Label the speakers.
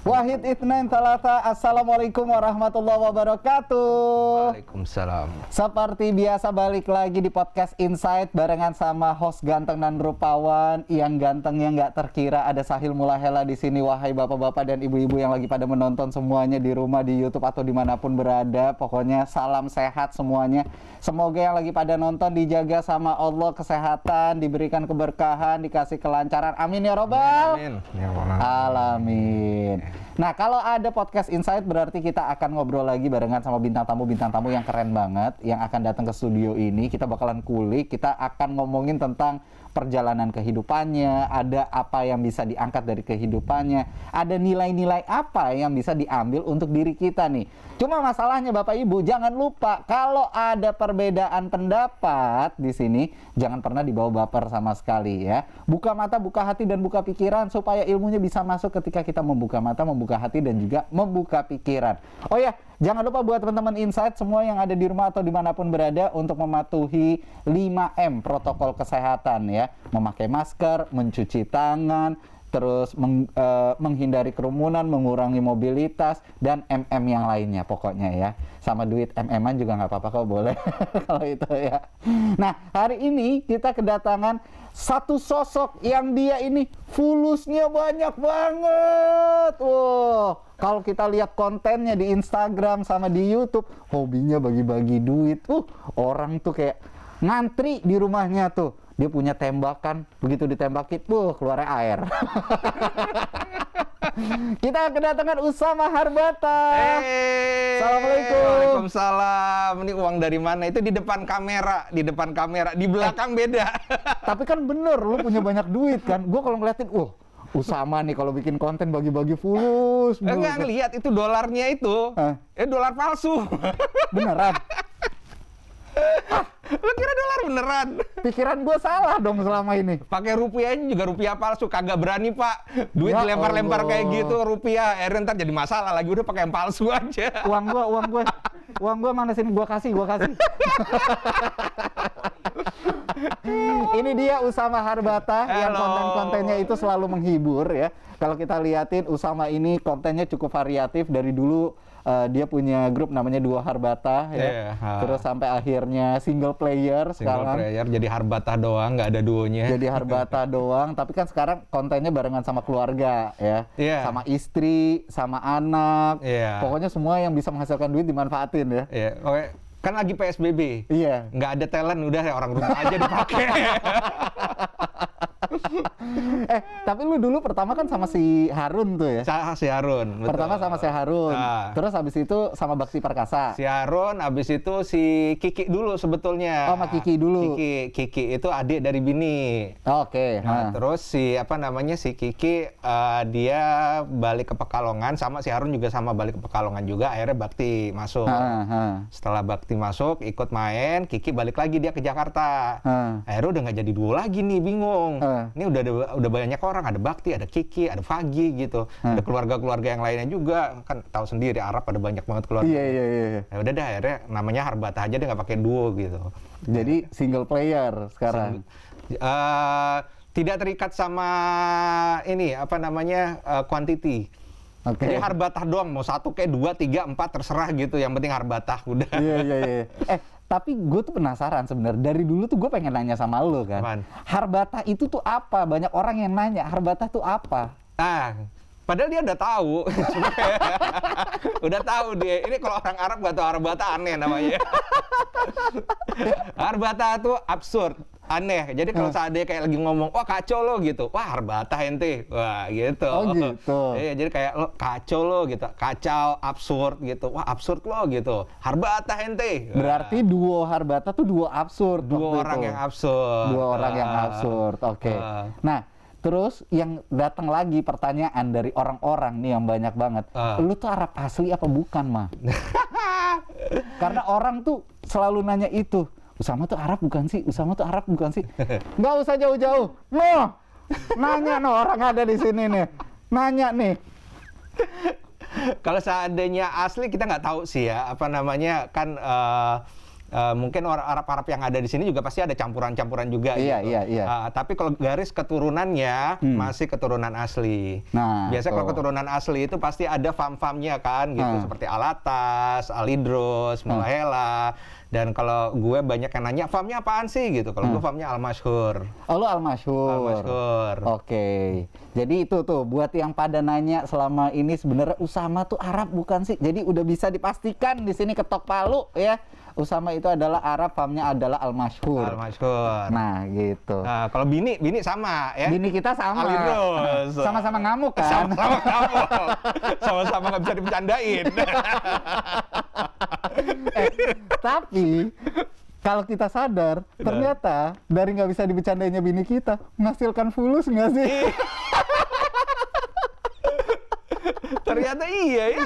Speaker 1: Wahid Itnain Talata. Assalamualaikum warahmatullahi wabarakatuh.
Speaker 2: Waalaikumsalam.
Speaker 1: Seperti biasa balik lagi di podcast Insight barengan sama host ganteng dan rupawan yang gantengnya nggak terkira. Ada Sahil Mulahela di sini. Wahai bapak-bapak dan ibu-ibu yang lagi pada menonton semuanya di rumah, di YouTube atau dimanapun berada. Pokoknya salam sehat semuanya. Semoga yang lagi pada nonton dijaga sama Allah kesehatan, diberikan keberkahan, dikasih kelancaran. Amin ya robbal.
Speaker 2: Amin.
Speaker 1: Alamin. Nah, kalau ada podcast Insight berarti kita akan ngobrol lagi barengan sama bintang tamu yang keren banget yang akan datang ke studio ini. Kita bakalan kulik, kita akan ngomongin tentang perjalanan kehidupannya, ada apa yang bisa diangkat dari kehidupannya, ada nilai-nilai apa yang bisa diambil untuk diri kita nih. Cuma masalahnya Bapak Ibu, jangan lupa kalau ada perbedaan pendapat di sini, jangan pernah dibawa baper sama sekali ya. Buka mata, buka hati, dan buka pikiran supaya ilmunya bisa masuk ketika kita membuka mata, membuka hati, dan juga membuka pikiran. Oh ya, jangan lupa buat teman-teman Insight semua yang ada di rumah atau dimanapun berada untuk mematuhi 5M protokol kesehatan ya. Memakai masker, mencuci tangan, terus menghindari kerumunan, mengurangi mobilitas, dan MM yang lainnya pokoknya ya. Sama duit MM-an juga nggak apa-apa kok, boleh kalau itu ya. Nah, hari ini kita kedatangan satu sosok yang dia ini followersnya banyak banget. Wow, kalau kita lihat kontennya di Instagram sama di YouTube, hobinya bagi-bagi duit. Orang tuh kayak ngantri di rumahnya tuh. Dia punya tembakan, begitu ditembakin, keluarnya air. Kita kedatangan Usama Harbata. Assalamualaikum.
Speaker 2: Waalaikumsalam. Ini uang dari mana? Itu di depan kamera, di belakang beda.
Speaker 1: Tapi kan bener, lu punya banyak duit kan. Gue kalau ngeliatin, Usama nih kalau bikin konten bagi-bagi fulus.
Speaker 2: Enggak ngelihat itu dolarnya itu. Dolar palsu.
Speaker 1: Beneran?
Speaker 2: Lu kira dolar beneran?
Speaker 1: Pikiran gue salah dong selama ini.
Speaker 2: Pakai rupiahnya juga rupiah palsu, kagak berani Pak. Duit dilempar-lempar kayak gitu rupiah, ntar jadi masalah lagi, udah pakai yang palsu aja.
Speaker 1: Uang gua mana sini, gua kasih. Ini dia Usama Harbata yang konten-kontennya itu selalu menghibur ya. Kalau kita liatin Usama ini kontennya cukup variatif dari dulu. Dia punya grup namanya Duo Harbata ya. Terus sampai akhirnya single player sekarang.
Speaker 2: Jadi Harbata doang, nggak ada duonya.
Speaker 1: Jadi Harbata doang, tapi kan sekarang kontennya barengan sama keluarga ya. Sama istri, sama anak. Pokoknya semua yang bisa menghasilkan duit dimanfaatin ya.
Speaker 2: Oke. Kan lagi PSBB. Nggak ada talent, udah orang rumah aja dipakai.
Speaker 1: Tapi lu dulu pertama kan sama si Harun tuh ya?
Speaker 2: Si Harun, betul.
Speaker 1: Pertama sama si Harun, terus habis itu sama Bakti Perkasa.
Speaker 2: Si Harun, habis itu si Kiki dulu sebetulnya.
Speaker 1: Oh, sama Kiki dulu.
Speaker 2: Kiki itu adik dari bini.
Speaker 1: Oke.
Speaker 2: Terus si Kiki, dia balik ke Pekalongan, sama si Harun juga sama balik ke Pekalongan juga. Akhirnya Bakti masuk. Setelah Bakti masuk, ikut main, Kiki balik lagi dia ke Jakarta. Akhirnya udah nggak jadi duo lagi nih, bingung. Ini udah banyak orang, ada Bakti, ada Kiki, ada Fagi gitu. Ada keluarga-keluarga yang lainnya juga. Kan tahu sendiri Arab ada banyak banget keluarga.
Speaker 1: Iya.
Speaker 2: Ya udah dah, akhirnya namanya Harbata aja, dia nggak pakai duo gitu.
Speaker 1: Jadi single player sekarang.
Speaker 2: Tidak terikat sama ini quantity. Jadi Harbata doang, mau 1 kayak 2, 3, 4 terserah gitu. Yang penting Harbata udah.
Speaker 1: Iya. Tapi gue tuh penasaran sebenarnya. Dari dulu tuh gue pengen nanya sama lo kan.
Speaker 2: Apaan?
Speaker 1: Harbata itu tuh apa? Banyak orang yang nanya Harbata tuh apa?
Speaker 2: Padahal dia udah tahu. Udah tahu dia. Ini kalau orang Arab nggak tahu Harbata, aneh namanya. Harbata tuh absurd, aneh. Jadi kalau seandainya kayak lagi ngomong, wah kacau lo gitu. Wah Harbata ente. Wah gitu.
Speaker 1: Oh gitu.
Speaker 2: Iya, jadi kayak lo kacau lo gitu. Kacau, absurd gitu. Wah absurd lo gitu. Harbata ente.
Speaker 1: Berarti duo Harbata tuh duo absurd.
Speaker 2: Dua orang yang absurd.
Speaker 1: Dua orang yang absurd. Oke. Nah, terus yang datang lagi pertanyaan dari orang-orang nih yang banyak banget. Lu tuh Arab asli apa bukan, Mah? Karena orang tuh selalu nanya itu. Usama tuh Arab bukan sih? Usama tuh Arab bukan sih? Nggak usah jauh-jauh. Nanya orang ada di sini nih. Nanya nih.
Speaker 2: Kalau seandainya asli kita nggak tahu sih ya. mungkin orang Arab-Arab yang ada di sini juga pasti ada campuran-campuran juga
Speaker 1: Iya,
Speaker 2: gitu.
Speaker 1: iya, iya.
Speaker 2: Tapi kalau garis keturunannya masih keturunan asli.
Speaker 1: Nah,
Speaker 2: Biasanya kalau
Speaker 1: tuh.
Speaker 2: keturunan asli itu pasti ada fam-famnya kan gitu, seperti Alatas, Alidros, Mulahela. Dan kalau gue banyak yang nanya, famnya apaan sih gitu. Kalau gue famnya Al-Masyhur.
Speaker 1: Oh, lu Al-Masyhur.
Speaker 2: Al-Masyhur.
Speaker 1: Oke. Jadi itu tuh buat yang pada nanya selama ini sebenarnya Usama tuh Arab bukan sih? Jadi udah bisa dipastikan di sini ketok palu ya. Usama itu adalah Arab, famnya adalah Al-Masyhur.
Speaker 2: Al-Masyhur.
Speaker 1: Nah, gitu.
Speaker 2: Nah, kalau bini sama ya.
Speaker 1: Bini kita sama.
Speaker 2: Alidros.
Speaker 1: Sama-sama ngamuk kan?
Speaker 2: Sama-sama ngamuk. Sama-sama nggak bisa dibercandain.
Speaker 1: Tapi kalau kita sadar, ternyata dari nggak bisa dibicandainya bini kita menghasilkan fulus nggak sih?
Speaker 2: Ternyata iya ya.